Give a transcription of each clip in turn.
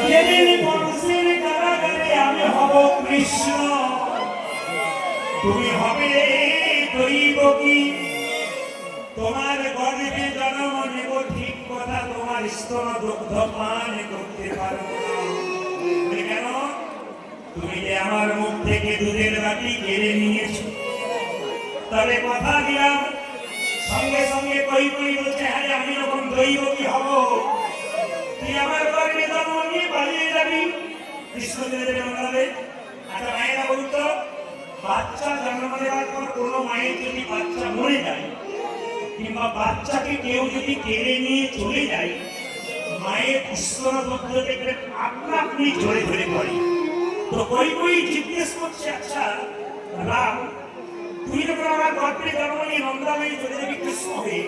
যেদিন কংসের কারাগারে আমি হব কৃষ্ণ, তুমি হবে দৈবকী। তোমার গর্ভে জন্ম নেব ঠিক কথা, তোমার স্তন দুগ্ধ পান করতে পারবো না। কেন? তুমি যে আমার মুখ থেকে দুধের বাটি কেড়ে নিয়েছো। তবে কথা দিলাম, সঙ্গে সঙ্গে কই বলছে, হ্যাঁ আমি যখন দৈবকী হব, তুই আমার গর্ভে জন্ম নিয়ে পালিয়ে যাবি। কৃষ্ণদেবের অনুরাধে। আচ্ছা মায়েরা বলতো, বাচ্চা জন্ম নেওয়ার পর কোনো মায়ের যদি বাচ্চা মরে যায় কিংবা বাচ্চাকে কেউ যদি কেড়ে নিয়ে চলে যায়, মায়ের স্তন দুগ্ধ দেখলে আপনা আপনি ঝরে ঝরে পড়ে। তো কই জিজ্ঞেস করছে, আচ্ছা রাম, তুই যখন আমার গর্ভে জন্ম নিয়ে নন্দাবাড়ি চলে যাবি কৃষ্ণ হয়ে,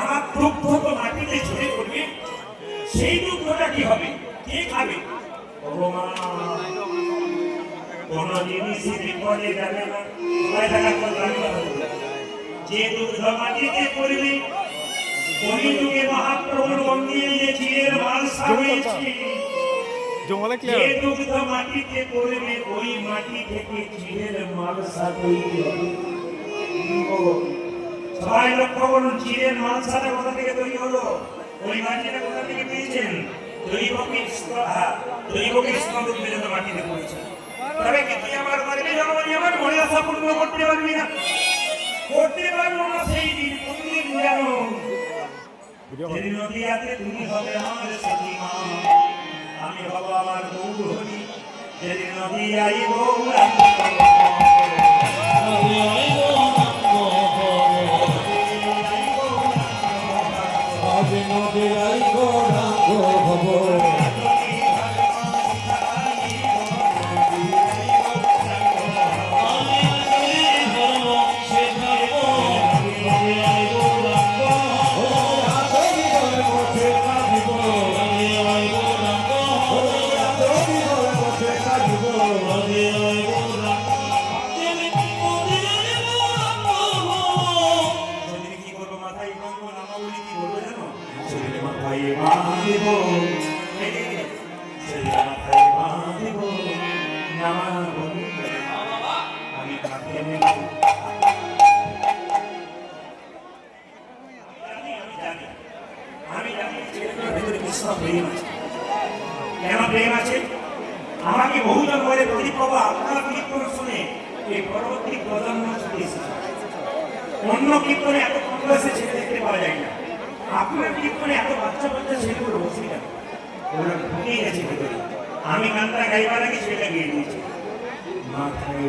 আমার দুগ্ধ তো মাটিতে ঝরে পড়বে, সেই দুগ্ধটা কি হবে, কে খাবে? কোন জিনিসই বিপদে যাবে না, যে দুগ্ধ মাটিতে পড়বে। কলিযুগে মহাপ্রভুর মন্দিরে যে ক্ষীরের মালসা হয়েছে, যে দুগ্ধ মাটিতে পড়বে ওই মাটি থেকে ক্ষীরের মালসা তৈরি হবে। সবাই লক্ষ্য করুন, ক্ষীরের মালসাটা কোথা থেকে তৈরি হলো? ওই মাটিটা কোথা থেকে পেয়েছেন? দৈবকীর স্তন দুগ্ধ মাটিতে পড়েছে। তবে কি তুই আমার গর্ভে জন্ম নিয়ে আমার মর্যাদা পূর্ণ করতে পারবি না? করতে পারবো না। সেই দিন কোন দিন জানো? যেদিন নদিয়াতে তুমি হবে আমার সতীমা, আমি হব আমার গৌরহরি। যেদিন নদিয়াই গৌরাঙ্গ কেন প্রেম আছে? আমাকে বহুজন বলে, প্রদীপবাবু আপনার কীর্তন শুনে এই পরবর্তী প্রজন্ম চলে এসেছে, অন্য কীর্তনে এত কম বয়সে ছেলে দেখতে পাওয়া যায় না, আপনার কীর্তনে এত বাচ্চা বাচ্চা ছেলেগুলো বসে গেল, ওরা ঢুকেই গেছে ভেতরে। আমি গানটা গাইবার আগে সেটা গিয়ে দিয়েছি, মাথায়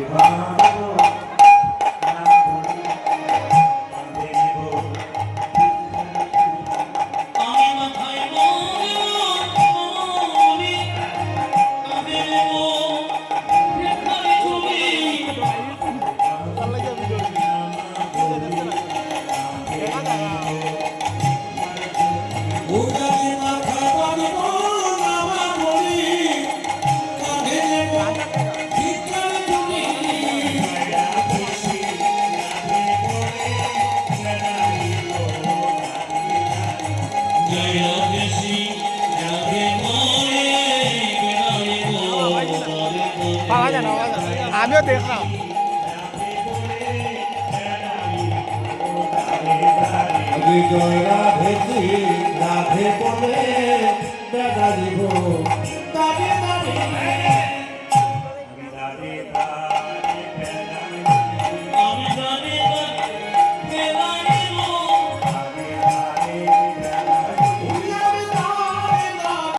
আমিও দেখলাম। জয় রাধে রাধে বলে দাদা দিব